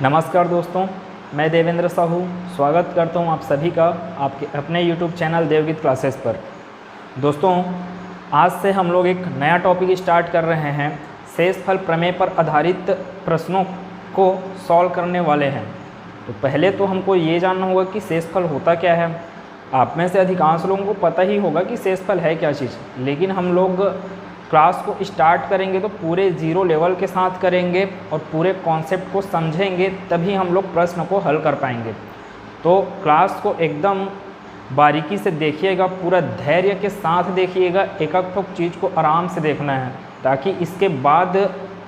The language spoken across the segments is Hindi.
नमस्कार दोस्तों, मैं देवेंद्र साहू स्वागत करता हूं आप सभी का आपके अपने YouTube चैनल देवगीत क्लासेस पर। दोस्तों, आज से हम लोग एक नया टॉपिक स्टार्ट कर रहे हैं। शेषफल प्रमेय पर आधारित प्रश्नों को सॉल्व करने वाले हैं। तो पहले तो हमको ये जानना होगा कि शेषफल होता क्या है। आप में से अधिकांश लोगों को पता ही होगा कि शेषफल है क्या चीज़, लेकिन हम लोग क्लास को स्टार्ट करेंगे तो पूरे जीरो लेवल के साथ करेंगे और पूरे कॉन्सेप्ट को समझेंगे, तभी हम लोग प्रश्न को हल कर पाएंगे। तो क्लास को एकदम बारीकी से देखिएगा, पूरा धैर्य के साथ देखिएगा, एक एक चीज़ को आराम से देखना है, ताकि इसके बाद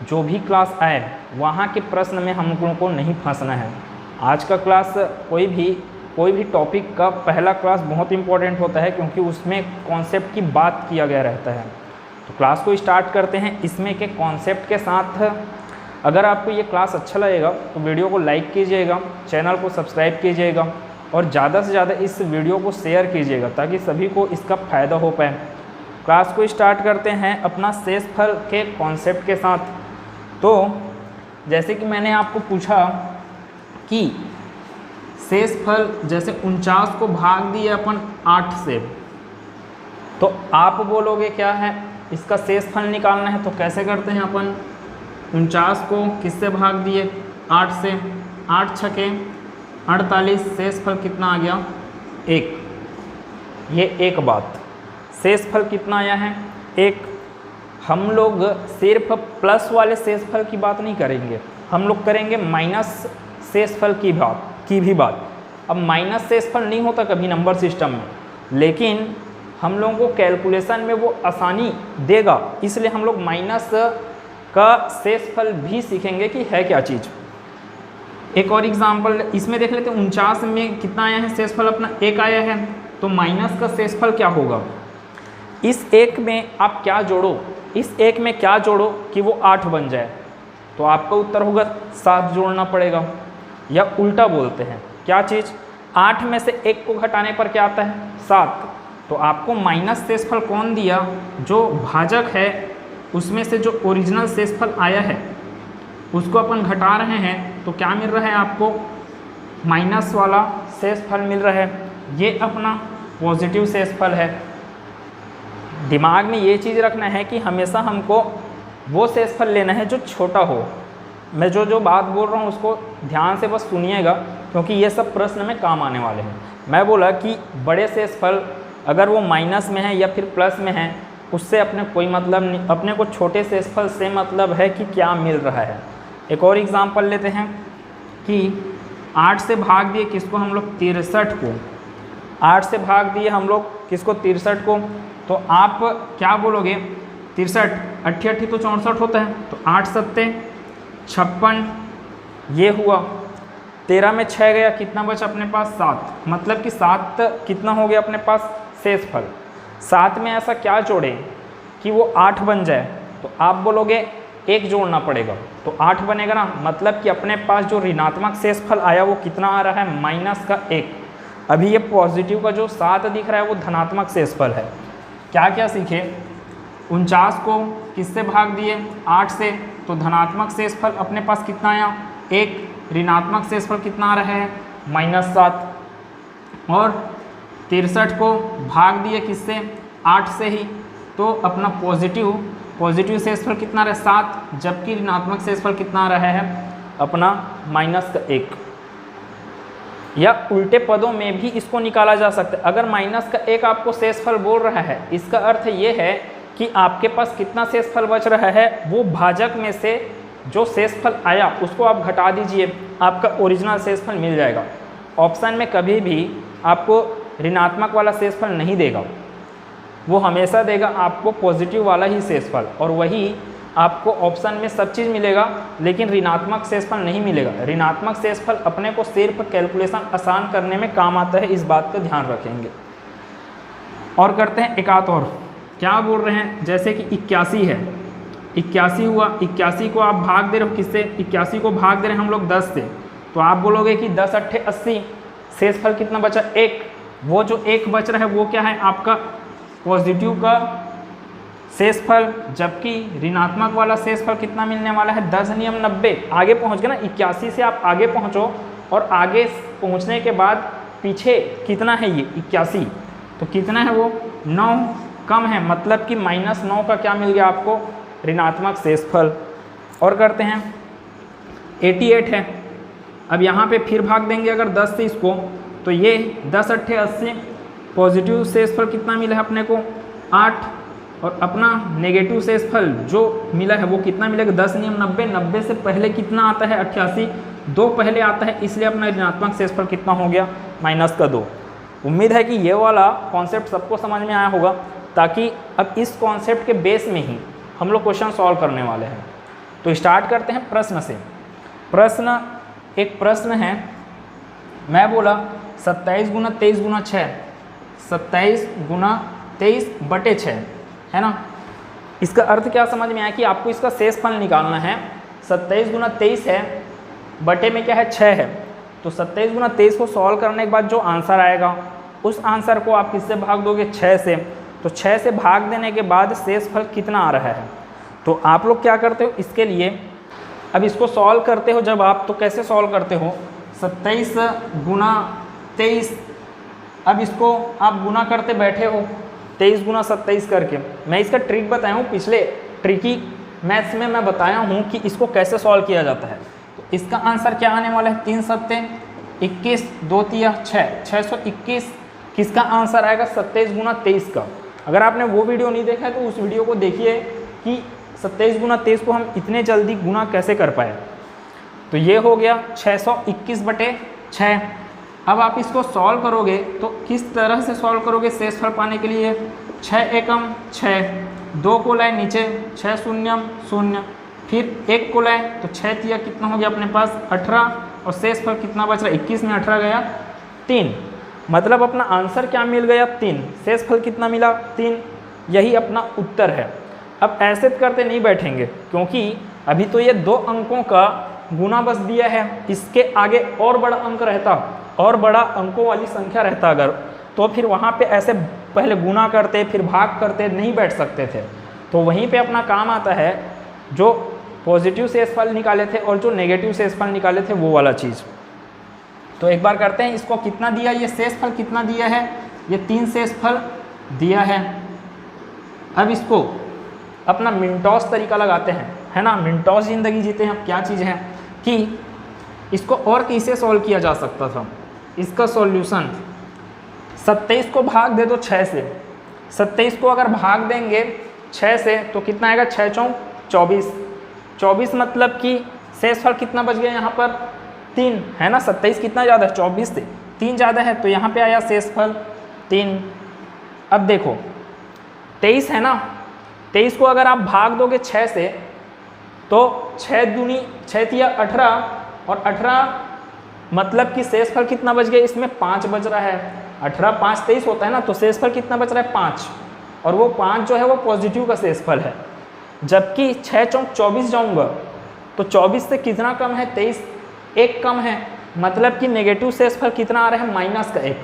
जो भी क्लास आए वहाँ के प्रश्न में हम लोगों को नहीं फंसना है। आज का क्लास कोई भी टॉपिक का पहला क्लास बहुत इंपॉर्टेंट होता है, क्योंकि उसमें कॉन्सेप्ट की बात किया गया रहता है। तो क्लास को स्टार्ट करते हैं इसमें के कॉन्सेप्ट के साथ। अगर आपको ये क्लास अच्छा लगेगा तो वीडियो को लाइक कीजिएगा, चैनल को सब्सक्राइब कीजिएगा और ज़्यादा से ज़्यादा इस वीडियो को शेयर कीजिएगा, ताकि सभी को इसका फ़ायदा हो पाए। क्लास को स्टार्ट करते हैं अपना शेषफल के कॉन्सेप्ट के साथ। तो जैसे कि मैंने आपको पूछा कि शेषफल जैसे 49 को भाग दिए अपन 8 से, तो आप बोलोगे क्या है, इसका शेषफल निकालना है। तो कैसे करते हैं अपन, 49 को किससे भाग दिए, 8 से, 8 छके 48, शेषफल कितना आ गया, 1। ये एक बात। शेषफल कितना आया है, 1। हम लोग सिर्फ प्लस वाले शेषफल की बात नहीं करेंगे, हम लोग करेंगे माइनस शेषफल की भी बात। अब माइनस शेषफल नहीं होता कभी नंबर सिस्टम में, लेकिन हम लोगों को कैलकुलेशन में वो आसानी देगा, इसलिए हम लोग माइनस का शेषफल भी सीखेंगे कि है क्या चीज़। एक और एग्जांपल इसमें देख लेते हैं। 49 में कितना आया है शेषफल, अपना 1 आया है, तो माइनस का शेषफल क्या होगा। इस 1 में आप क्या जोड़ो, इस 1 में क्या जोड़ो कि वो 8 बन जाए, तो आपका उत्तर होगा 7 जोड़ना पड़ेगा। या उल्टा बोलते हैं क्या चीज़, 8 में से 1 को घटाने पर क्या आता है, 7। तो आपको माइनस शेषफल कौन दिया, जो भाजक है उसमें से जो ओरिजिनल शेषफल आया है उसको अपन घटा रहे हैं, तो क्या मिल रहा है आपको, माइनस वाला शेषफल मिल रहा है। ये अपना पॉजिटिव शेषफल है। दिमाग में ये चीज़ रखना है कि हमेशा हमको वो शेषफल लेना है जो छोटा हो। मैं जो बात बोल रहा हूँ उसको ध्यान से बस सुनिएगा, क्योंकि ये सब प्रश्न में काम आने वाले हैं। मैं बोला कि बड़े शेषफल अगर वो माइनस में है या फिर प्लस में है, उससे अपने कोई मतलब नहीं, अपने को छोटे शेषफल से मतलब है कि क्या मिल रहा है। एक और एग्जांपल लेते हैं कि 8 से भाग दिए किसको हम लोग, 63 को। 8 से भाग दिए हम लोग किसको, 63 को। तो आप क्या बोलोगे, 63 88 तो 64 होता है, तो 8 सत्ते 56, ये हुआ। 13 में 6 गया, कितना बचा अपने पास, 7। मतलब कि 7 कितना हो गया अपने पास शेषफल। 7 में ऐसा क्या जोड़े कि वो 8 बन जाए, तो आप बोलोगे 1 जोड़ना पड़ेगा, तो 8 बनेगा ना। मतलब कि अपने पास जो ऋणात्मक शेषफल आया वो कितना आ रहा है, माइनस का 1। अभी ये पॉजिटिव का जो 7 दिख रहा है वो धनात्मक शेषफल है। क्या क्या सीखे, 49 को किससे भाग दिए, 8 से, तो धनात्मक शेषफल अपने पास कितना आया, 1। ऋणात्मक शेषफल कितना आ रहा है, -7। और 63 को भाग दिए किससे, 8 से ही, तो अपना पॉजिटिव शेषफल कितना रहा है, 7। जबकि ऋणात्मक शेषफल कितना आ रहा है, अपना -1। या उल्टे पदों में भी इसको निकाला जा सकता है। अगर -1 आपको शेषफल बोल रहा है, इसका अर्थ ये है कि आपके पास कितना शेषफल बच रहा है, वो भाजक में से जो शेषफल आया उसको आप घटा दीजिए, आपका ओरिजिनल शेषफल मिल जाएगा। ऑप्शन में कभी भी आपको ऋणात्मक वाला शेषफल नहीं देगा, वो हमेशा देगा आपको पॉजिटिव वाला ही शेषफल, और वही आपको ऑप्शन में सब चीज़ मिलेगा, लेकिन ऋणात्मक शेषफल नहीं मिलेगा। ऋणात्मक शेषफल अपने को सिर्फ कैलकुलेशन आसान करने में काम आता है, इस बात का ध्यान रखेंगे। और करते हैं एक आध और, क्या बोल रहे हैं, जैसे कि 81 है, 81 हुआ, 81 को आप भाग दे रहे हो किससे, 81 को भाग दे रहे हैं हम लोग 10से, तो आप बोलोगे कि 10 8 80, शेषफल कितना बचा, 1। वो जो 1 बच रहा है वो क्या है, आपका पॉजिटिव का शेषफल, जबकि ऋणात्मक वाला शेषफल कितना मिलने वाला है 10 नियम 90। आगे पहुँच गए ना, 81 से आप आगे पहुँचो और आगे पहुँचने के बाद पीछे कितना है ये 81, तो कितना है वो 9 कम है, मतलब कि -9 का क्या मिल गया आपको ऋणात्मक शेषफल। और करते हैं 88 है। अब यहाँ पे फिर भाग देंगे अगर 10 से इसको, तो ये 10 अट्ठे 80, पॉजिटिव शेषफल कितना मिला है अपने को 8, और अपना नेगेटिव शेषफल जो मिला है वो कितना मिलेगा 10 नियम 90। 90 से पहले कितना आता है 88, 2 पहले आता है, इसलिए अपना ऋणात्मक शेषफल कितना हो गया -2। उम्मीद है कि ये वाला कॉन्सेप्ट सबको समझ में आया होगा, ताकि अब इस कॉन्सेप्ट के बेस में ही हम लोग क्वेश्चन सॉल्व करने वाले हैं। तो स्टार्ट करते हैं प्रश्न से। एक प्रश्न है, मैं बोला 27 गुना 23 गुना 6, 27 गुना 23 बटे 6 है ना। इसका अर्थ क्या समझ में आया कि आपको इसका शेषफल निकालना है। 27 गुना 23 है, बटे में क्या है 6 है, तो 27 गुना 23 को सॉल्व करने के बाद जो आंसर आएगा उस आंसर को आप किससे भाग दोगे 6 से। तो 6 से भाग देने के बाद शेषफल कितना आ रहा है। तो आप लोग क्या करते हो इसके लिए, अब इसको सॉल्व करते हो जब आप, तो कैसे सॉल्व करते हो 27 गुना 23, अब इसको आप गुना करते बैठे हो 23 गुना 27 करके। मैं इसका ट्रिक बताया हूँ, पिछले ट्रिकी मैथ्स में मैं बताया हूँ कि इसको कैसे सॉल्व किया जाता है। तो इसका आंसर क्या आने वाला है 3 सत्ते 21, 2 तिया 6, 621। किसका आंसर आएगा 27 गुना 23 का। अगर आपने वो वीडियो नहीं देखा है तो उस वीडियो को देखिए कि 27 गुना 23 को हम इतने जल्दी गुना कैसे कर पाए। तो ये हो गया 621 बटे 6। अब आप इसको सॉल्व करोगे तो किस तरह से सॉल्व करोगे शेषफल पाने के लिए, 6 एकम 6, 2 को लाए नीचे 6 शून्यम 0, फिर 1 को लाए तो 6 तिया कितना हो गया अपने पास 18, और शेषफल कितना बच रहा 21 में 18 गया 3, मतलब अपना आंसर क्या मिल गया 3, शेषफल कितना मिला 3, यही अपना उत्तर है। अब ऐसे करते नहीं बैठेंगे क्योंकि अभी तो ये 2 अंकों का गुना बस दिया है, इसके आगे और बड़ा अंक रहता और बड़ा अंकों वाली संख्या रहता अगर, तो फिर वहाँ पे ऐसे पहले गुना करते फिर भाग करते नहीं बैठ सकते थे। तो वहीं पे अपना काम आता है जो पॉजिटिव शेषफल निकाले थे और जो नेगेटिव शेषफल निकाले थे वो वाला चीज़। तो एक बार करते हैं, इसको कितना दिया, ये शेषफल कितना दिया है, ये 3 शेषफल दिया है। अब इसको अपना मिनटॉस तरीका लगाते हैं, है ना, मिनटॉस ज़िंदगी जीते हैं। अब क्या चीज़ है कि इसको और कैसे सॉल्व किया जा सकता था। इसका सॉल्यूशन 27 को भाग दे दो 6 से, 27 को अगर भाग देंगे 6 से तो कितना आएगा 6 चौक 24, 24 मतलब कि शेषफल कितना बच गया यहाँ पर 3, है ना। 27 कितना ज़्यादा है 24 से 3 ज़्यादा है, तो यहाँ पे आया शेषफल 3। अब देखो 23 है ना, 23 को अगर आप भाग दोगे 6 से तो 6 दूनी 6 तिया 18, और 18 मतलब कि शेषफल कितना बच गया, इसमें 5 बच रहा है। 18 5 23 होता है ना, तो शेषफल कितना बच रहा है 5, और वो 5 जो है वो पॉजिटिव का शेषफल है। जबकि 6 चौक 24 जाऊँगा तो 24 से कितना कम है 23, 1 कम है, मतलब कि नेगेटिव शेषफल कितना आ रहा है -1।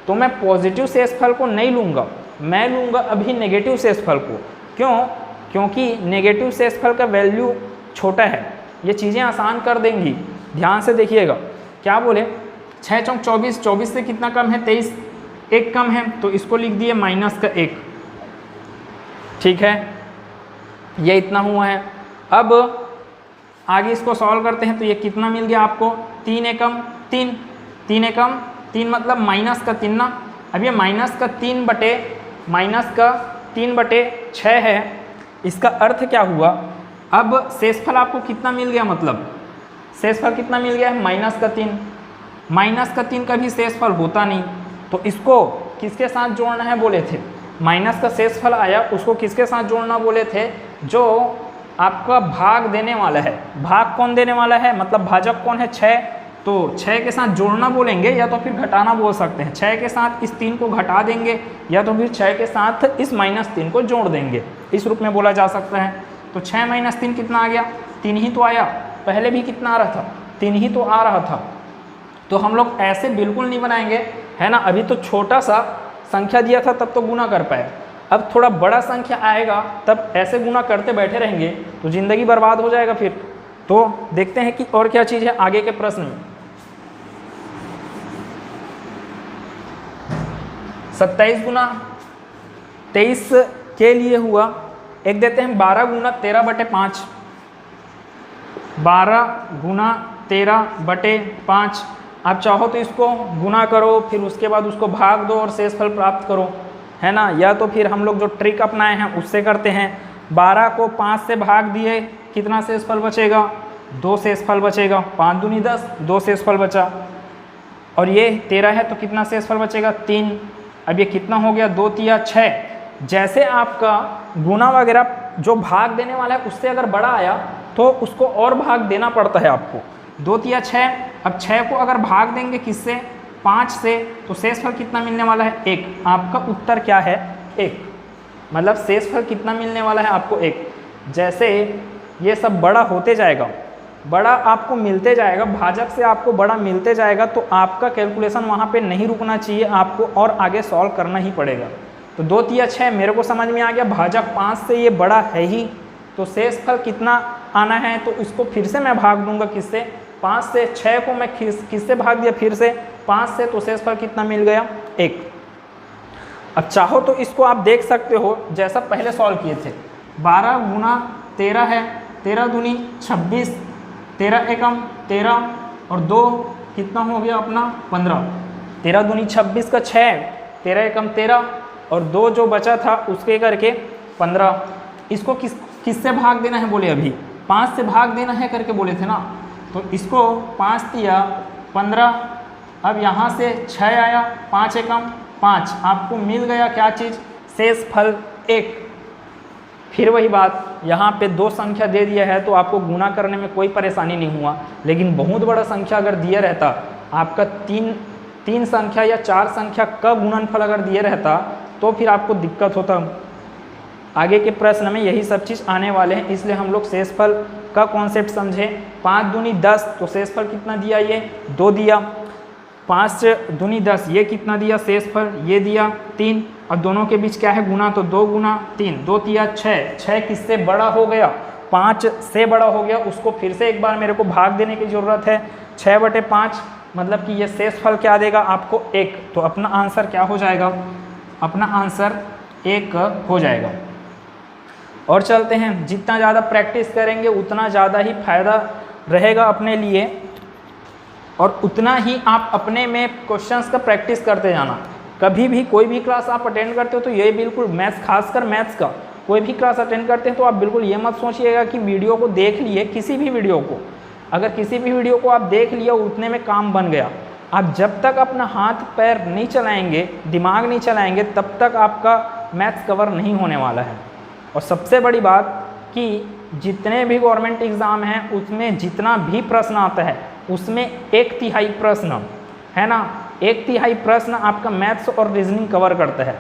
तो मैं पॉजिटिव शेषफल को नहीं लूँगा, मैं लूँगा अभी नेगेटिव शेषफल को। क्यों? क्योंकि नेगेटिव शेषफल का वैल्यू छोटा है, ये चीज़ें आसान कर देंगी। ध्यान से देखिएगा क्या बोले, 6 चौक 24, 24 से कितना कम है 23, 1 कम है, तो इसको लिख दिए -1। ठीक है, ये इतना हुआ है। अब आगे इसको सॉल्व करते हैं, तो ये कितना मिल गया आपको 3 एकम 3, 3 एकम 3 मतलब -3 ना। अब ये -3 बटे 6 है। इसका अर्थ क्या हुआ, अब शेषफल आपको कितना मिल गया, मतलब शेषफल कितना मिल गया है -3। -3 का भी शेषफल होता नहीं, तो इसको किसके साथ जोड़ना है बोले थे, माइनस का शेषफल आया उसको किसके साथ जोड़ना बोले थे, जो आपका भाग देने वाला है। भाग कौन देने वाला है, मतलब भाजक कौन है 6, तो 6 के साथ जोड़ना बोलेंगे या तो फिर घटाना बोल सकते हैं। 6 के साथ इस 3 को घटा देंगे या तो फिर 6 के साथ इस -3 को जोड़ देंगे, इस रूप में बोला जा सकता है। तो 6 - 3 कितना आ गया, 3 ही तो आया, पहले भी कितना आ रहा था 3 ही तो आ रहा था। तो हम लोग ऐसे बिल्कुल नहीं बनाएंगे, है ना। अभी तो छोटा सा संख्या दिया था तब तो गुना कर पाए, अब थोड़ा बड़ा संख्या आएगा तब ऐसे गुना करते बैठे रहेंगे तो ज़िंदगी बर्बाद हो जाएगा फिर। तो देखते हैं कि और क्या चीज़ है आगे के प्रश्न में। 27 गुना 23 के लिए हुआ, एक देते हैं 12 गुना 13/5, 12 गुना 13/5। आप चाहो तो इसको गुना करो, फिर उसके बाद उसको भाग दो और शेषफल प्राप्त करो, है ना। या तो फिर हम लोग जो ट्रिक अपनाए हैं उससे करते हैं। 12 को 5 से भाग दिए, कितना शेषफल बचेगा? 2 शेषफल बचेगा। 5 दूनी 10, 2 शेषफल बचा। और ये 13 है तो कितना शेषफल बचेगा? 3। अब ये कितना हो गया? 2 तिया 6। जैसे आपका गुना वगैरह जो भाग देने वाला है उससे अगर बड़ा आया तो उसको और भाग देना पड़ता है आपको। 2 तिया 6। अब 6 को अगर भाग देंगे किससे? 5 से, तो शेषफल कितना मिलने वाला है? 1। आपका उत्तर क्या है? 1। मतलब शेषफल कितना मिलने वाला है आपको? 1। जैसे ये सब बड़ा होते जाएगा, बड़ा आपको मिलते जाएगा, भाजक से आपको बड़ा मिलते जाएगा, तो आपका कैलकुलेशन वहाँ पे नहीं रुकना चाहिए, आपको और आगे सॉल्व करना ही पड़ेगा। तो 2 तिया 6 मेरे को समझ में आ गया, भाजक 5 से ये बड़ा है ही, तो शेषफल कितना आना है? तो इसको फिर से मैं भाग दूंगा किससे? 5 से। 6 को मैं किससे भाग दिया? फिर से 5 से, तो शेषफल कितना मिल गया? 1। अब चाहो तो इसको आप देख सकते हो जैसा पहले सॉल्व किए थे। 12 गुना 13 है, 13 दूनी 26, 13 एकम 13 और 2 कितना हो गया अपना? 15। 13 दूनी 26 का 6, 13 एकम 13 और 2 जो बचा था उसके करके 15। इसको किससे भाग देना है बोले? अभी 5 से भाग देना है करके बोले थे ना। तो इसको 5 तिया 15, अब यहाँ से 6 आया, 5 एकम 5, आपको मिल गया क्या चीज़? शेषफल 1। फिर वही बात, यहाँ पे 2 संख्या दे दिया है तो आपको गुना करने में कोई परेशानी नहीं हुआ, लेकिन बहुत बड़ा संख्या अगर दिया रहता, आपका 3 संख्या या 4 संख्या का गुणनफल अगर दिया रहता तो फिर आपको दिक्कत होता। आगे के प्रश्न में यही सब चीज़ आने वाले हैं, इसलिए हम लोग शेषफल का कॉन्सेप्ट समझे। 5 दूनी 10, तो शेषफल कितना दिया? ये 2 दिया। 5 दूनी 10, ये कितना दिया शेषफल? ये दिया 3। और दोनों के बीच क्या है? गुना, तो 2 गुना 3, 2 तिया 6। 6 किससे बड़ा हो गया? 5 से बड़ा हो गया। उसको फिर से एक बार मेरे को भाग देने की ज़रूरत है। 6/5 मतलब कि ये शेषफल क्या देगा आपको? 1। तो अपना आंसर क्या हो जाएगा? अपना आंसर 1 हो जाएगा। और चलते हैं, जितना ज़्यादा प्रैक्टिस करेंगे उतना ज़्यादा ही फायदा रहेगा अपने लिए, और उतना ही आप अपने में क्वेश्चंस का प्रैक्टिस करते जाना। कभी भी कोई भी क्लास आप अटेंड करते हो तो ये बिल्कुल मैथ्स, खासकर मैथ्स का कोई भी क्लास अटेंड करते हैं तो आप बिल्कुल ये मत सोचिएगा कि वीडियो को देख लिए, किसी भी वीडियो को, अगर किसी भी वीडियो को आप देख लिया उतने में काम बन गया। आप जब तक अपना हाथ पैर नहीं चलाएंगे, दिमाग नहीं चलाएंगे, तब तक आपका मैथ्स कवर नहीं होने वाला है। और सबसे बड़ी बात कि जितने भी गवर्नमेंट एग्ज़ाम हैं उसमें जितना भी प्रश्न आता है उसमें 1/3 प्रश्न, है ना, 1/3 प्रश्न आपका मैथ्स और रीजनिंग कवर करता है।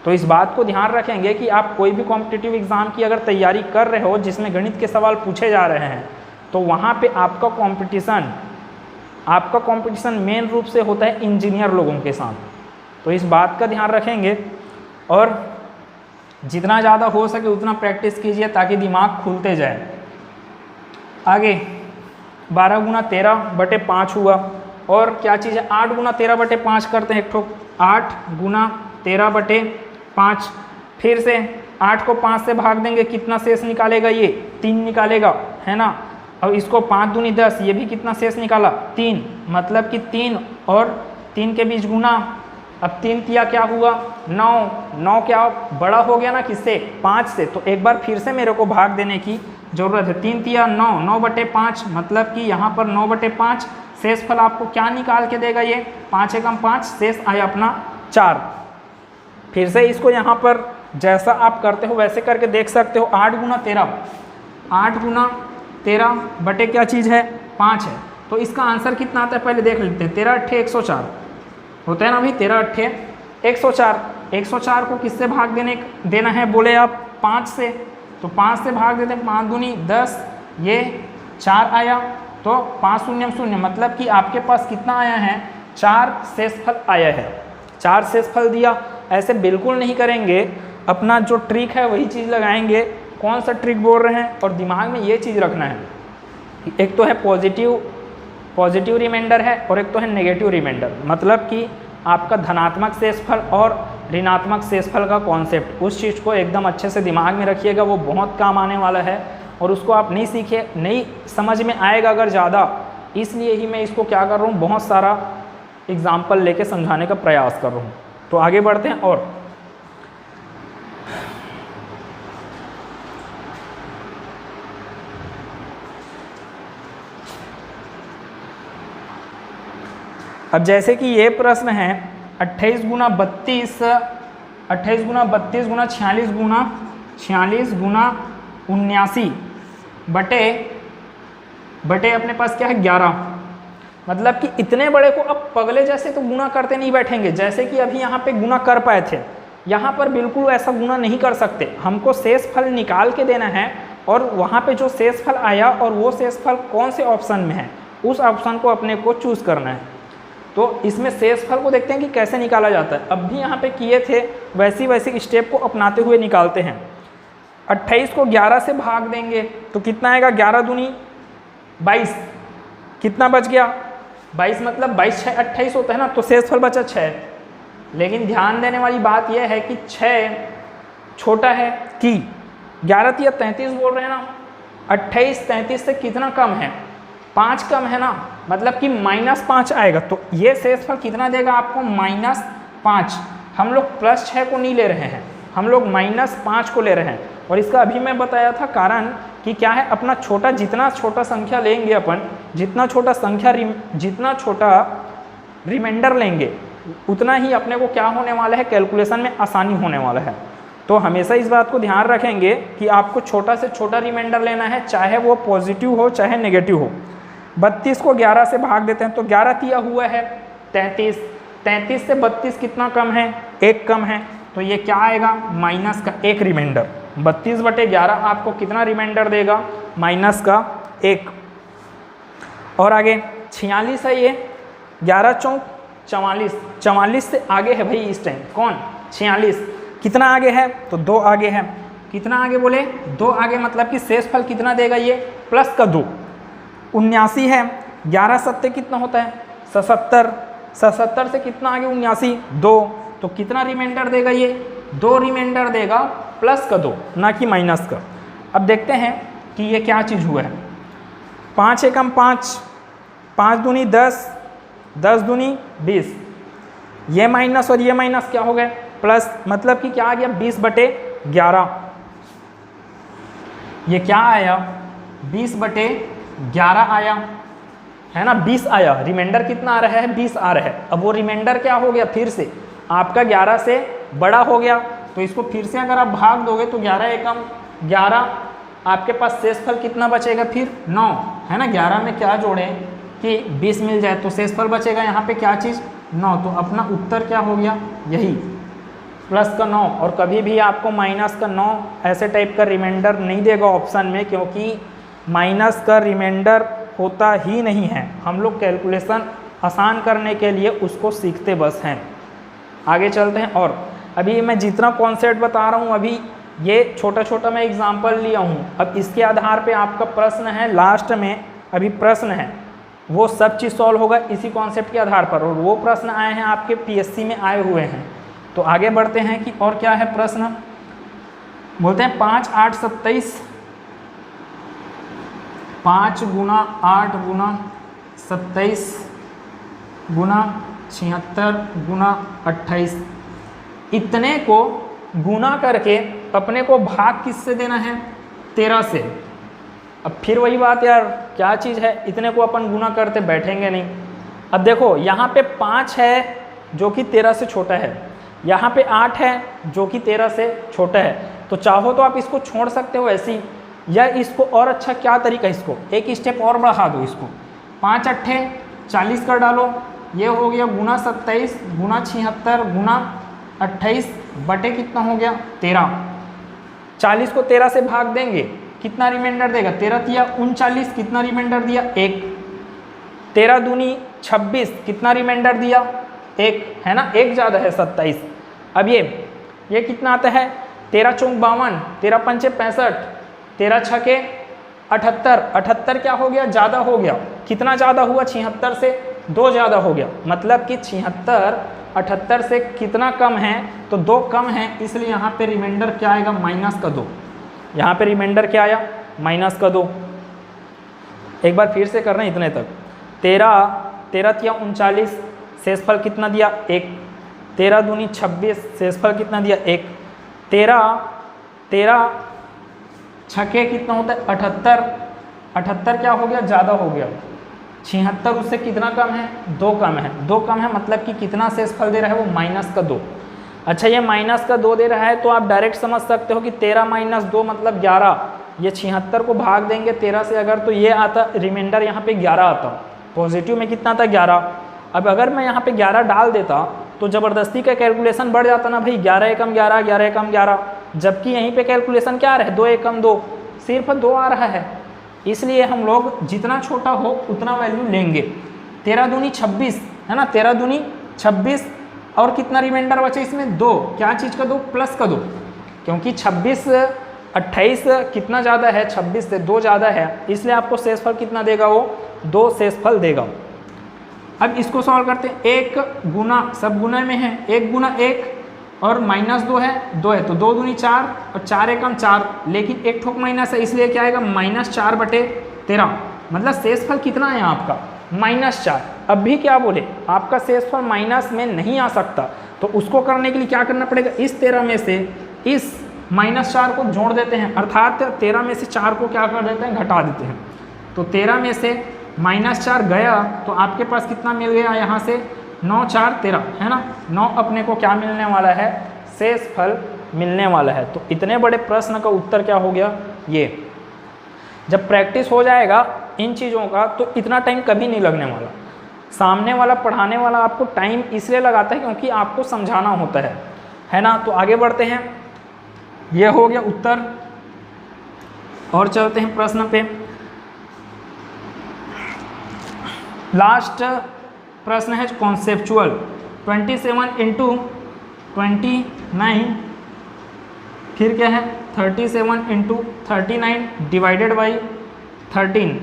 तो इस बात को ध्यान रखेंगे कि आप कोई भी कॉम्पिटिटिव एग्ज़ाम की अगर तैयारी कर रहे हो जिसमें गणित के सवाल पूछे जा रहे हैं तो वहाँ पे आपका कंपटीशन मेन रूप से होता है इंजीनियर लोगों के साथ। तो इस बात का ध्यान रखेंगे और जितना ज़्यादा हो सके उतना प्रैक्टिस कीजिए ताकि दिमाग खुलते जाए। आगे 12 गुना 13/5 हुआ, और क्या चीज़ है? 8 गुना 13/5 करते हैं एक ठोक। 8 गुना 13/5, फिर से 8 को 5 से भाग देंगे, कितना शेष निकालेगा? ये 3 निकालेगा, है ना। अब इसको 5 दूनी 10, ये भी कितना शेष निकाला? 3, मतलब कि 3 और 3 के बीच गुना। अब 3 तिया क्या हुआ? 9। 9 क्या बड़ा हो गया ना किससे? 5 से। तो एक बार फिर से मेरे को भाग देने की ज़रूरत है। 3 तिया 9, 9/5, मतलब कि यहाँ पर 9/5। शेषफल आपको क्या निकाल के देगा? ये 5 एकम 5, शेष आया अपना 4। फिर से इसको यहाँ पर जैसा आप करते हो वैसे करके देख सकते हो। 8 गुना 13, 8 गुना 13 बटे क्या चीज़ है? 5 है। तो इसका आंसर कितना आता है पहले देख लेते हैं। 13 × 8 = 104 होता है ना भाई। 13 × 8 = 104। 104 को किससे भाग देना है बोले आप? 5 से। तो 5 से भाग देते हैं। 5 दूनी 10, ये 4 आया, तो 5 शून्य 0, मतलब कि आपके पास कितना आया है? 4 शेषफल आया है। 4 शेषफल दिया। ऐसे बिल्कुल नहीं करेंगे, अपना जो ट्रिक है वही चीज़ लगाएंगे। कौन सा ट्रिक बोल रहे हैं, और दिमाग में ये चीज़ रखना है, एक तो है पॉजिटिव रिमाइंडर है और एक तो है नेगेटिव रिमाइंडर। मतलब कि आपका धनात्मक शेषफल और ऋणात्मक शेषफल का कॉन्सेप्ट, उस चीज़ को एकदम अच्छे से दिमाग में रखिएगा, वो बहुत काम आने वाला है। और उसको आप नहीं सीखे, नहीं समझ में आएगा अगर ज़्यादा, इसलिए ही मैं इसको क्या कर रहा हूँ, बहुत सारा एग्जाम्पल लेके समझाने का प्रयास कर रहा हूँ। तो आगे बढ़ते हैं। और अब जैसे कि ये प्रश्न है 28 गुना 32 गुना 46 गुना 79 बटे अपने पास क्या है 11। मतलब कि इतने बड़े को अब पगले जैसे तो गुना करते नहीं बैठेंगे, जैसे कि अभी यहाँ पे गुना कर पाए थे, यहाँ पर बिल्कुल ऐसा गुना नहीं कर सकते। हमको शेषफल निकाल के देना है, और वहाँ पे जो शेषफल आया और वो शेषफल कौन से ऑप्शन में है, उस ऑप्शन को अपने को चूज़ करना है। तो इसमें शेषफल को देखते हैं कि कैसे निकाला जाता है। अब भी यहाँ पे किए थे, वैसी स्टेप को अपनाते हुए निकालते हैं। 28 को 11 से भाग देंगे तो कितना आएगा, 11 दूनी 22, कितना बच गया 22, मतलब 22 6 28 होता है ना, तो शेषफल बचा 6। लेकिन ध्यान देने वाली बात यह है कि 6 छोटा है कि 11 तिया 33 बोल रहे हैं ना, 28 33 से कितना कम है, 5 कम है ना, मतलब कि -5 आएगा। तो ये शेषफल कितना देगा आपको, -5। हम लोग +6 को नहीं ले रहे हैं, हम लोग -5 को ले रहे हैं। और इसका अभी मैं बताया था कारण कि क्या है, अपना छोटा, जितना छोटा संख्या लेंगे अपन, जितना छोटा रिमाइंडर लेंगे, उतना ही अपने को क्या होने वाला है, कैलकुलेशन में आसानी होने वाला है। तो हमेशा इस बात को ध्यान रखेंगे कि आपको छोटा से छोटा रिमाइंडर लेना है, चाहे वो पॉजिटिव हो चाहे नेगेटिव हो। 32 को 11 से भाग देते हैं तो 11 तिया हुआ है 33, 33 से 32 कितना कम है, 1 कम है। तो ये क्या आएगा, माइनस का 1 रिमाइंडर। 32 बटे 11 आपको कितना रिमाइंडर देगा, -1। और आगे 46 है, ये 11 चौक 44, 44 से आगे है भाई इस टाइम कौन, 46। कितना आगे है, तो 2 आगे है। कितना आगे बोले, 2 आगे, मतलब कि शेषफल कितना देगा ये, +2। 79 है, 11 सत्ते कितना होता है, 77। 77 से कितना आगे 79, 2। तो कितना रिमाइंडर देगा ये, 2 रिमाइंडर देगा, +2 ना कि माइनस का। अब देखते हैं कि ये क्या चीज़ हुआ है। 5 एकम 5, 5 दूनी 10, 10 दूनी 20। ये माइनस और ये माइनस क्या हो गए, प्लस, मतलब कि क्या आ गया, 20 बटे 11। ये क्या आया, 20 बटे 11 आया, है ना, 20 आया। रिमाइंडर कितना आ रहा है, 20 आ रहा है। अब वो रिमाइंडर क्या हो गया, फिर से आपका 11 से बड़ा हो गया। तो इसको फिर से अगर आप भाग दोगे तो 11 एकम 11, आपके पास शेषफल कितना बचेगा, फिर 9, है ना। 11 में क्या जोड़ें कि 20 मिल जाए, तो शेषफल बचेगा यहाँ पे क्या चीज़, 9। तो अपना उत्तर क्या हो गया, यही +9। और कभी भी आपको -9 ऐसे टाइप का रिमाइंडर नहीं देगा ऑप्शन में, क्योंकि माइनस का रिमाइंडर होता ही नहीं है। हम लोग कैलकुलेशन आसान करने के लिए उसको सीखते बस हैं। आगे चलते हैं। और अभी मैं जितना कॉन्सेप्ट बता रहा हूँ, अभी ये छोटा छोटा मैं एग्जांपल लिया हूँ। अब इसके आधार पे आपका प्रश्न है, लास्ट में अभी प्रश्न है, वो सब चीज़ सॉल्व होगा इसी कॉन्सेप्ट के आधार पर। और वो प्रश्न आए हैं आपके पीएससी में आए हुए हैं। तो आगे बढ़ते हैं कि और क्या है प्रश्न। बोलते हैं 5 8 27, 5 गुना 8 गुना 27 गुना 76 गुना 28, इतने को गुना करके अपने को भाग किससे देना है, 13 से। अब फिर वही बात यार, क्या चीज़ है, इतने को अपन गुना करते बैठेंगे नहीं। अब देखो यहाँ पे 5 है जो कि 13 से छोटा है, यहाँ पे 8 है जो कि 13 से छोटा है। तो चाहो तो आप इसको छोड़ सकते हो ऐसी, या इसको और अच्छा क्या तरीका, इसको एक स्टेप और बढ़ा दो, इसको 5 8 40 कर डालो, ये हो गया गुना 27 गुना 76 गुना 28 बटे कितना हो गया 13। 40 को 13 से भाग देंगे, कितना रिमाइंडर देगा, 13 तिया 39, कितना रिमाइंडर दिया 1। 13 दूनी 26, कितना रिमाइंडर दिया 1, है ना, 1 ज़्यादा है 27। अब ये कितना आता है, 13 चौक 52, 13 पंचे 65, 13 छके 78, 78 क्या हो गया, ज़्यादा हो गया। कितना ज़्यादा हुआ, 76 से 2 ज़्यादा हो गया, मतलब कि 76 78 से कितना कम है, तो 2 कम है, इसलिए यहाँ पे रिमाइंडर क्या आएगा, -2। यहाँ पे रिमाइंडर क्या आया, -2। एक बार फिर से करना इतने तक। 13 तिया 39, शेषफल कितना दिया, 1। 13 दूनी 26, शेषफल कितना दिया, 1। 13 छके कितना होता है, 78, 78 क्या हो गया, ज़्यादा हो गया। 76 उससे कितना कम है, 2 कम है, 2 कम है, मतलब कि कितना शेषफल दे रहा है वो, -2। अच्छा, ये -2 दे रहा है, तो आप डायरेक्ट समझ सकते हो कि 13 - 2 मतलब 11। ये 76 को भाग देंगे 13 से अगर, तो ये आता रिमाइंडर यहाँ पे 11 आता। पॉजिटिव में कितना था, 11। अब अगर मैं यहाँ पे 11 डाल देता तो ज़बरदस्ती का कैलकुलेशन बढ़ जाता ना भाई, 11 एकम 11, 11 एकम 11, जबकि यहीं पे कैलकुलेशन क्या आ रहा है, 2 एकम 2, सिर्फ 2 आ रहा है। इसलिए हम लोग जितना छोटा हो उतना वैल्यू लेंगे। 13 दूनी 26 है ना, 13 दूनी 26, और कितना रिमाइंडर बचे इसमें, 2। क्या चीज़ का 2, प्लस का 2, क्योंकि 26 28 कितना ज़्यादा है, 26 से 2 ज़्यादा है, इसलिए आपको शेषफल कितना देगा, वो 2 शेषफल देगा। अब इसको सॉल्व करते हैं। 1 गुना, सब गुना में है, 1 गुना 1 और -2 है, 2 है, तो 2 दूनी 4 और 4 एकम 4, लेकिन एक ठोक माइनस है, इसलिए क्या आएगा, -4/13। मतलब शेषफल कितना है आपका, -4। अब भी क्या बोले, आपका शेषफल माइनस में नहीं आ सकता, तो उसको करने के लिए क्या करना पड़ेगा, इस 13 में से इस -4 को जोड़ देते हैं, अर्थात 13 में से 4 को क्या कर देते हैं, घटा देते हैं। तो 13 में से -4 गया तो आपके पास कितना मिल गया, यहाँ से 9 4 13 है ना, 9 अपने को क्या मिलने वाला है, शेषफल मिलने वाला है। तो इतने बड़े प्रश्न का उत्तर क्या हो गया, ये। जब प्रैक्टिस हो जाएगा इन चीज़ों का तो इतना टाइम कभी नहीं लगने वाला। सामने वाला पढ़ाने वाला आपको टाइम इसलिए लगाता है क्योंकि आपको समझाना होता है ना। तो आगे बढ़ते हैं, ये हो गया उत्तर, और चलते हैं प्रश्न पे। लास्ट प्रश्न है कॉन्सेप्चुअल। 27 × 29, फिर क्या है 37 × 39 डिवाइडेड बाई 13।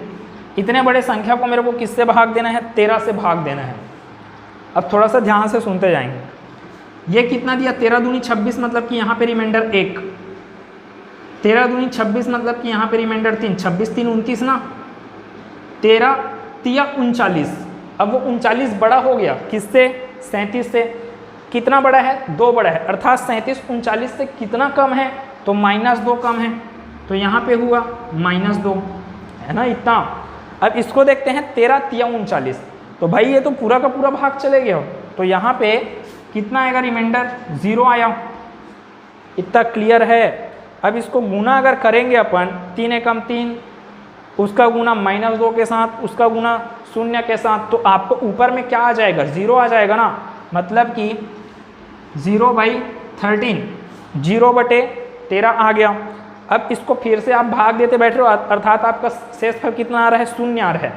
इतने बड़े संख्या को मेरे को किससे भाग देना है, 13 से भाग देना है। अब थोड़ा सा ध्यान से सुनते जाएंगे। ये कितना दिया, 13 दूनी 26, मतलब कि यहाँ पे रिमाइंडर 1। 13 दूनी 26 मतलब कि यहाँ पे रिमाइंडर 3, 26 3 29 ना, 13 तिया 39। अब वो 39 बड़ा हो गया किससे, 37 से। कितना बड़ा है, 2 बड़ा है, अर्थात 37 39 से कितना कम है, तो -2 कम है। तो यहाँ पे हुआ -2 है ना, इतना। अब इसको देखते हैं 13 तिया 39, तो भाई ये तो पूरा का पूरा भाग चले गया। तो यहाँ पे कितना आएगा रिमाइंडर, 0 आया। इतना क्लियर है। अब इसको गुना अगर करेंगे अपन, 3 एकम 3, उसका गुना -2 के साथ, उसका गुना 0 के साथ, तो आपको ऊपर में क्या आ जाएगा, 0 आ जाएगा ना। मतलब कि 0/13, 0/13 आ गया। अब इसको फिर से आप भाग देते बैठ रहे हो, अर्थात आपका शेषफल कितना आ रहा है, 0 आ रहा है।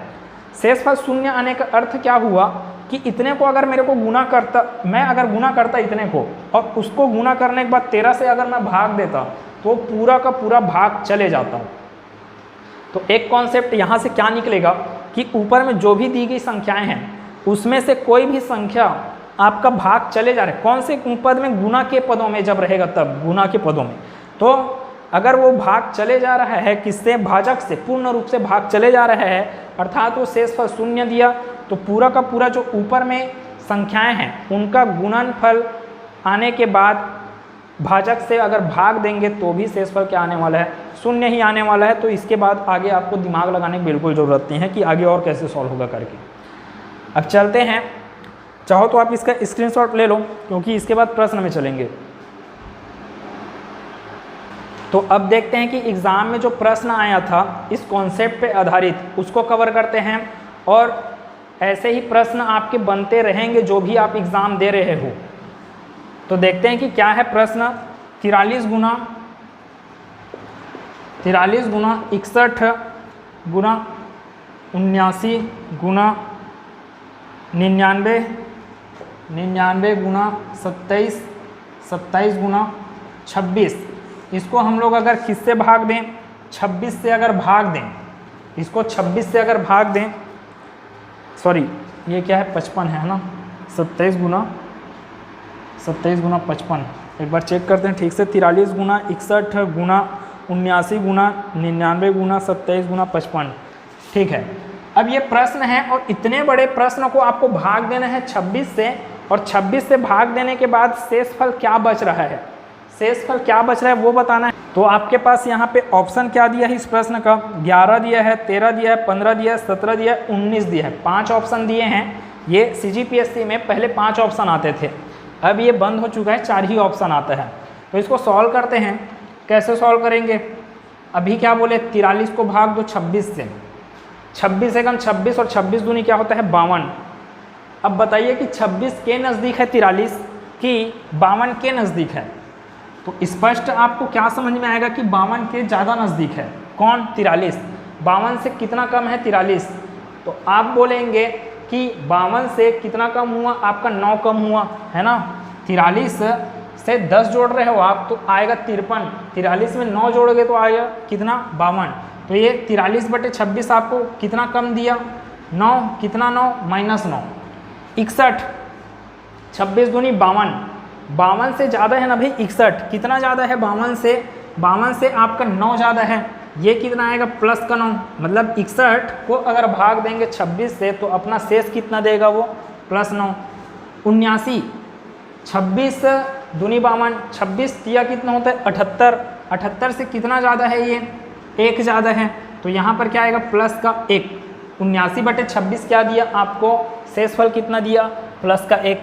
शेषफल 0 आने का अर्थ क्या हुआ कि इतने को अगर मेरे को गुना करता, मैं अगर गुना करता इतने को और उसको गुना करने के बाद 13 से अगर मैं भाग देता तो पूरा का पूरा भाग चले जाता। तो एक कॉन्सेप्ट यहाँ से क्या निकलेगा कि ऊपर में जो भी दी गई संख्याएं हैं उसमें से कोई भी संख्या आपका भाग चले जा रहे, कौन से पद में, गुना के पदों में जब रहेगा तब, गुना के पदों में। तो अगर वो भाग चले जा रहा है किससे, भाजक से, पूर्ण रूप से भाग चले जा रहा है, अर्थात वो शेषफल 0 दिया, तो पूरा का पूरा जो ऊपर में संख्याएं हैं उनका गुणनफल आने के बाद भाजक से अगर भाग देंगे तो भी शेषफल क्या आने वाला है, 0 ही आने वाला है। तो इसके बाद आगे आपको दिमाग लगाने की बिल्कुल ज़रूरत नहीं है कि आगे और कैसे सॉल्व होगा करके। अब चलते हैं, चाहो तो आप इसका स्क्रीनशॉट ले लो क्योंकि इसके बाद प्रश्न में चलेंगे। तो अब देखते हैं कि एग्ज़ाम में जो प्रश्न आया था इस कॉन्सेप्ट पे आधारित, उसको कवर करते हैं। और ऐसे ही प्रश्न आपके बनते रहेंगे जो भी आप एग्ज़ाम दे रहे हो। तो देखते हैं कि क्या है प्रश्न। 43 गुना 61 गुना 79 गुना 99 गुना 27 27 गुना 26, इसको हम लोग अगर किससे भाग दें, 26 से अगर भाग दें, इसको 26 से अगर भाग दें, सॉरी ये क्या है 55 है ना, 27 गुना 55, एक बार चेक करते हैं ठीक से, 43 गुना 61 गुना 79 गुना 99 गुना 27 गुना 55, ठीक है। अब ये प्रश्न है और इतने बड़े प्रश्न को आपको भाग देना है 26 से, और 26 से भाग देने के बाद शेषफल क्या बच रहा है, शेषफल क्या बच रहा है वो बताना है। तो आपके पास यहाँ पे ऑप्शन क्या दिया है इस प्रश्न का, 11 दिया है, 13 दिया है, 15 दिया है, 17 दिया है, 19 दिया है, 5 ऑप्शन दिए हैं। ये CGPSC में पहले 5 ऑप्शन आते थे, अब ये बंद हो चुका है, 4 ही ऑप्शन आता है। तो इसको सॉल्व करते हैं, कैसे सॉल्व करेंगे, अभी क्या बोले 43 को भाग दो 26 से, 26 एकम 26 और 26 दूनी क्या होता है 52। अब बताइए कि 26 के नज़दीक है 43 कि 52 के नज़दीक है, तो स्पष्ट आपको क्या समझ में आएगा कि 52 के ज़्यादा नज़दीक है कौन 43, 52 से कितना कम है 43, तो आप बोलेंगे कि 52 से कितना कम हुआ, आपका 9 कम हुआ है ना, 43 से 10 जोड़ रहे हो आप तो आएगा 53, 43 में 9 जोड़ोगे तो आएगा कितना 52, तो ये 43/26 आपको कितना कम दिया 9, कितना 9 -9, 61, 26 दूनी 52, 52 से ज़्यादा है ना भाई 61, कितना ज़्यादा है 52 से आपका 9 ज़्यादा है, ये कितना आएगा प्लस का 9, मतलब 61 को अगर भाग देंगे 26 से तो अपना शेष कितना देगा वो +9, 79, 26 दूनी 52, 26 दिया कितना होता है 78, 78 से कितना ज़्यादा है ये 1 ज़्यादा है, तो यहाँ पर क्या आएगा प्लस का 1, 79/26 क्या दिया आपको शेषफल कितना दिया प्लस का 1।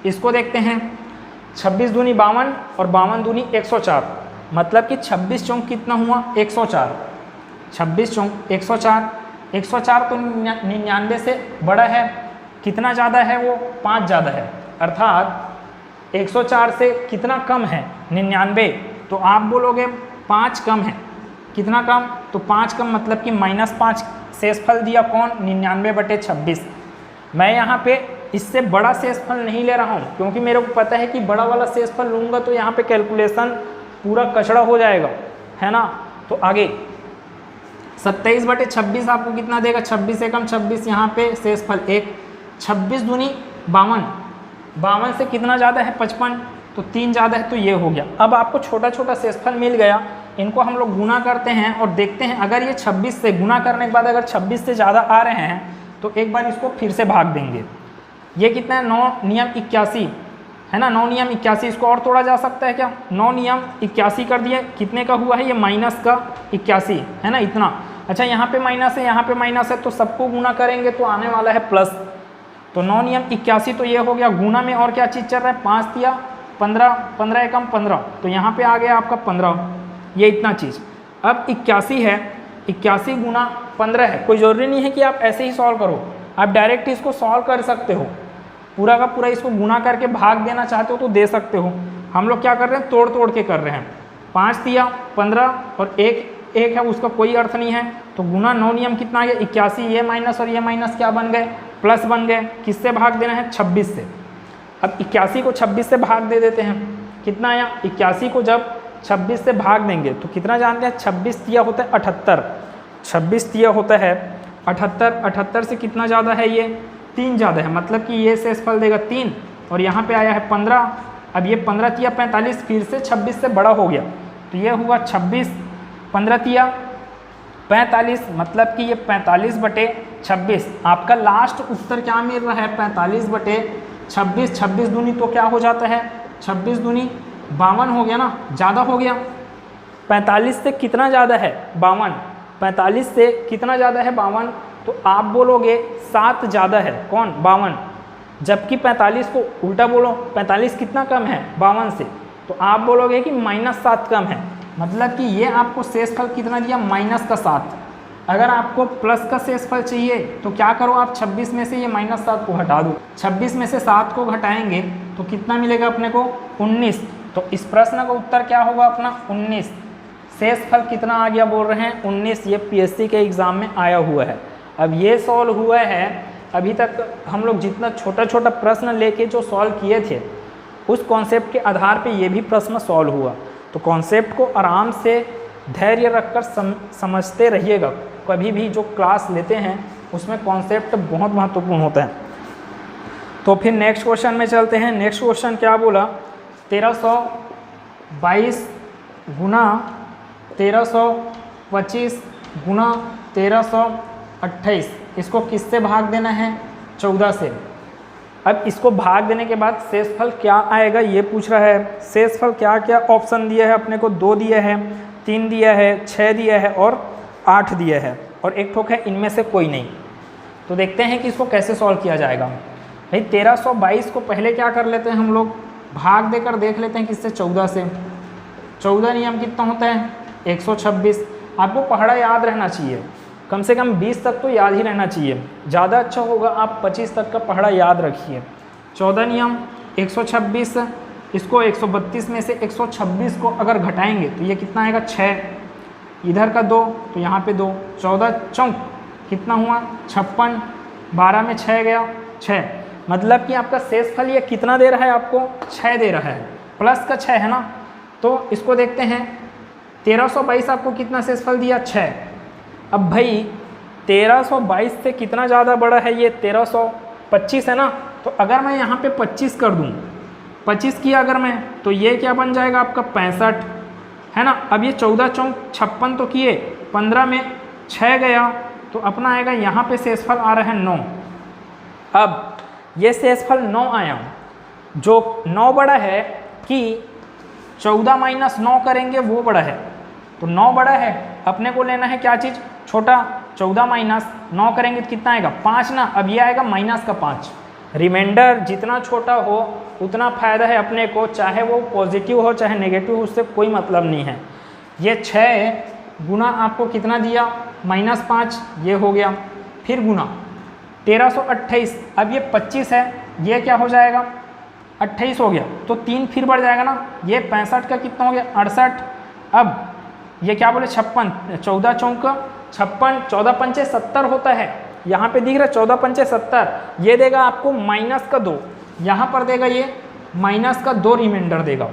इसको देखते हैं, 26 दूनी 52 और 52 दूनी 104, मतलब कि 26 चौक कितना हुआ 104, 26 चौक 104, 104 तो 99 से बड़ा है, कितना ज़्यादा है वो 5 ज़्यादा है, अर्थात 104 से कितना कम है 99, तो आप बोलोगे 5 कम है, कितना कम, तो 5 कम मतलब कि -5 शेषफल दिया कौन 99/26। मैं यहाँ पे इससे बड़ा शेषफल नहीं ले रहा हूँ क्योंकि मेरे को पता है कि बड़ा वाला शेषफल लूँगा तो यहाँ पे कैलकुलेशन पूरा कचड़ा हो जाएगा, है ना। तो आगे 27/26 आपको कितना देगा, 26 एकम 26, यहाँ पे शेषफल 1, 26 दूनी 52, 52 से कितना ज़्यादा है 55, तो 3 ज़्यादा है, तो ये हो गया। अब आपको छोटा छोटा शेषफल मिल गया, इनको हम लोग गुना करते हैं और देखते हैं अगर ये 26 से गुना करने के बाद अगर 26 से ज़्यादा आ रहे हैं तो एक बार इसको फिर से भाग देंगे। ये कितना है 9 नियम 81 है ना, 9 नियम 81, इसको और तोड़ा जा सकता है क्या, 9 नियम 81 कर दिए, कितने का हुआ है ये -81 है ना इतना। अच्छा यहाँ पे माइनस है, यहाँ पे माइनस है, तो सबको गुना करेंगे तो आने वाला है प्लस, तो 9 नियम 81 तो ये हो गया। गुना में और क्या चीज़ चल रहा है 5 दिया 15, 15 एकम 15, तो यहाँ पे आ गया आपका 15, ये इतना चीज़। अब 81 है, 81 गुना 15 है, कोई ज़रूरी नहीं है कि आप ऐसे ही सॉल्व करो, आप डायरेक्ट इसको सॉल्व कर सकते हो, पूरा का पूरा इसको गुना करके भाग देना चाहते हो तो दे सकते हो। हम लोग क्या कर रहे हैं तोड़ तोड़ के कर रहे हैं, 5 दिया 15 और एक है उसका कोई अर्थ नहीं है, तो गुना 9 नियम कितना आ गया 81, ये माइनस और ये माइनस क्या बन गए प्लस बन गए। किससे भाग देना है 26 से। अब 81 को 26 से भाग दे देते हैं, कितना आया 81 को जब 26 से भाग देंगे तो कितना जानते हैं 26 दिया होता है 78, 26 दिया होता है 78, 78 से कितना ज़्यादा है ये 3 ज़्यादा है, मतलब कि ये शेषफल देगा 3 और यहाँ पे आया है 15। अब ये 15 तिया 45 फिर से 26 से बड़ा हो गया, तो ये हुआ 26, 15 तिया 45, मतलब कि ये 45/26। आपका लास्ट उत्तर क्या मिल रहा है 45/26, 26 दूनी तो क्या हो जाता है 26 दूनी 52 हो गया ना, ज़्यादा हो गया। 45 से कितना ज़्यादा है 52, 45 से कितना ज़्यादा है 52, तो आप बोलोगे 7 ज़्यादा है कौन 52, जबकि 45 को उल्टा बोलो, 45 कितना कम है 52 से, तो आप बोलोगे कि -7 कम है, मतलब कि ये आपको शेषफल कितना दिया -7। अगर आपको प्लस का शेषफल चाहिए तो क्या करो आप 26 में से ये -7 को हटा दो, 26 में से 7 को घटाएंगे तो कितना मिलेगा अपने को 19। तो इस प्रश्न का उत्तर क्या होगा अपना 19। शेषफल कितना आ गया बोल रहे हैं 19, ये पीएससी के एग्ज़ाम में आया हुआ है। अब ये सॉल्व हुआ है, अभी तक हम लोग जितना छोटा छोटा प्रश्न लेके जो सॉल्व किए थे उस कॉन्सेप्ट के आधार पे ये भी प्रश्न सॉल्व हुआ। तो कॉन्सेप्ट को आराम से धैर्य रखकर समझते रहिएगा। कभी भी जो क्लास लेते हैं उसमें कॉन्सेप्ट बहुत महत्वपूर्ण होता है। तो फिर नेक्स्ट क्वेश्चन में चलते हैं। नेक्स्ट क्वेश्चन क्या बोला, 1322 गुना 1325 गुना 1328, इसको किससे भाग देना है, 14 से। अब इसको भाग देने के बाद शेषफल क्या आएगा ये पूछ रहा है। शेषफल क्या क्या ऑप्शन दिया है अपने को, 2 दिया है, 3 दिया है, 6 दिया है और 8 दिया है, और एक ठोक है इनमें से कोई नहीं। तो देखते हैं कि इसको कैसे सॉल्व किया जाएगा। भाई 1322 को पहले क्या कर लेते हैं हम लोग, भाग देकर देख लेते हैं किससे, 14 से। 14 नियम कितना होता है, 126। आपको पहाड़ा याद रहना चाहिए, कम से कम 20 तक तो याद ही रहना चाहिए। ज़्यादा अच्छा होगा आप 25 तक का पहाड़ा याद रखिए। 14 नियम 126, इसको 132 में से 126 को अगर घटाएंगे तो ये कितना आएगा, 6। इधर का 2 तो यहाँ पे 2, 14 चौक कितना हुआ, 56। 12 में 6 गया, 6। मतलब कि आपका शेषफल ये कितना दे रहा है आपको, 6 दे रहा है, प्लस का 6 है ना। तो इसको देखते हैं, 1322 आपको कितना शेषफल दिया, 6। अब भाई 1322 से कितना ज़्यादा बड़ा है ये, 1325 है ना। तो अगर मैं यहाँ पे 25 कर दूँ, 25 किया अगर मैं, तो ये क्या बन जाएगा आपका 65 है ना। अब ये 14 चौक 56 तो किए, 15 में 6 गया, तो अपना आएगा यहाँ पे शेषफल आ रहा है 9। अब ये शेषफल 9 आया, जो 9 बड़ा है कि 14 माइनस 9 करेंगे वो बड़ा है। तो 9 बड़ा है, अपने को लेना है क्या चीज़, छोटा। 14 माइनस 9 करेंगे तो कितना आएगा, 5 ना। अब ये आएगा माइनस का 5। रिमाइंडर जितना छोटा हो उतना फ़ायदा है अपने को, चाहे वो पॉजिटिव हो चाहे नेगेटिव, उससे कोई मतलब नहीं है। ये 6 गुना आपको कितना दिया, -5, ये हो गया। फिर गुना 1328, अब ये 25 है, ये क्या हो जाएगा, 28 हो गया, तो 3 फिर बढ़ जाएगा ना। ये 65 का कितना हो गया, 68। अब ये क्या बोले, 56, 14 चौक 56, 14 पंचे 70 होता है, यहाँ पे दिख रहा है 14 पंचे 70। ये देगा आपको -2, यहाँ पर देगा ये -2 रिमाइंडर देगा।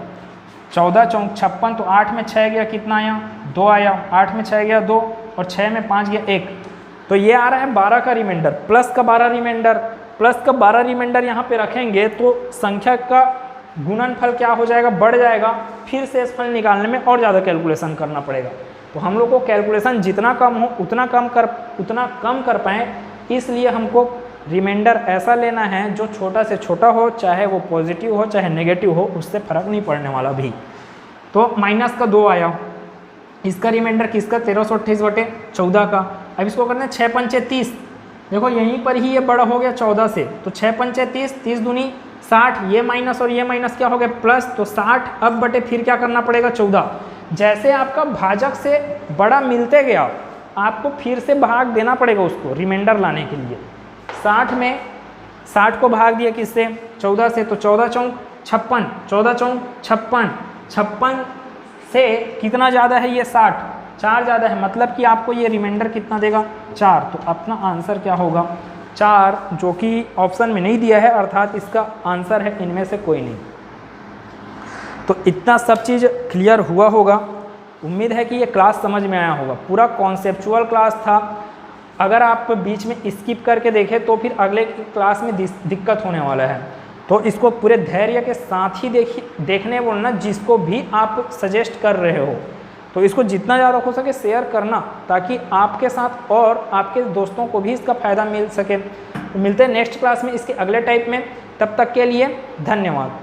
14 चौक 56, तो 8 में 6 गया, कितना आया, 2 आया। 8 में 6 गया 2, और 6 में 5 गया 1, तो ये आ रहा है 12 का रिमाइंडर, प्लस का 12 रिमाइंडर। प्लस का 12 रिमाइंडर यहाँ पे रखेंगे तो संख्या का गुणनफल क्या हो जाएगा, बढ़ जाएगा। फिर शेषफल निकालने में और ज़्यादा कैलकुलेशन करना पड़ेगा। तो हम लोग को कैलकुलेशन जितना कम हो उतना कम कर पाएँ, इसलिए हमको रिमाइंडर ऐसा लेना है जो छोटा से छोटा हो, चाहे वो पॉजिटिव हो चाहे नेगेटिव हो, उससे फ़र्क नहीं पड़ने वाला भी। तो -2 आया, इसका रिमाइंडर किसका, 1328/14 का। अब इसको करना है 6 पंचे 30, देखो यहीं पर ही ये बड़ा हो गया 14 से, तो 6 पंचे 30, 30 दूनी 60, ये माइनस और ये माइनस क्या हो गया, प्लस। तो 60 अब बटे फिर क्या करना पड़ेगा, 14। जैसे आपका भाजक से बड़ा मिलते गया, आपको फिर से भाग देना पड़ेगा उसको रिमाइंडर लाने के लिए। 60 में 60 को भाग दिया किससे, 14 से, तो 14 चौक 56, 14 चौक 56, 56 से कितना ज़्यादा है ये 60, 4 ज़्यादा है, मतलब कि आपको ये रिमाइंडर कितना देगा, 4। तो अपना आंसर क्या होगा, 4, जो कि ऑप्शन में नहीं दिया है, अर्थात इसका आंसर है इनमें से कोई नहीं। तो इतना सब चीज़ क्लियर हुआ होगा। उम्मीद है कि ये क्लास समझ में आया होगा। पूरा कॉन्सेप्चुअल क्लास था। अगर आप बीच में स्किप करके देखें तो फिर अगले क्लास में दिक्कत होने वाला है। तो इसको पूरे धैर्य के साथ ही देखने बोलना, जिसको भी आप सजेस्ट कर रहे हो। तो इसको जितना ज़्यादा हो सके शेयर करना, ताकि आपके साथ और आपके दोस्तों को भी इसका फ़ायदा मिल सके। मिलते हैं नेक्स्ट क्लास में इसके अगले टाइप में। तब तक के लिए धन्यवाद।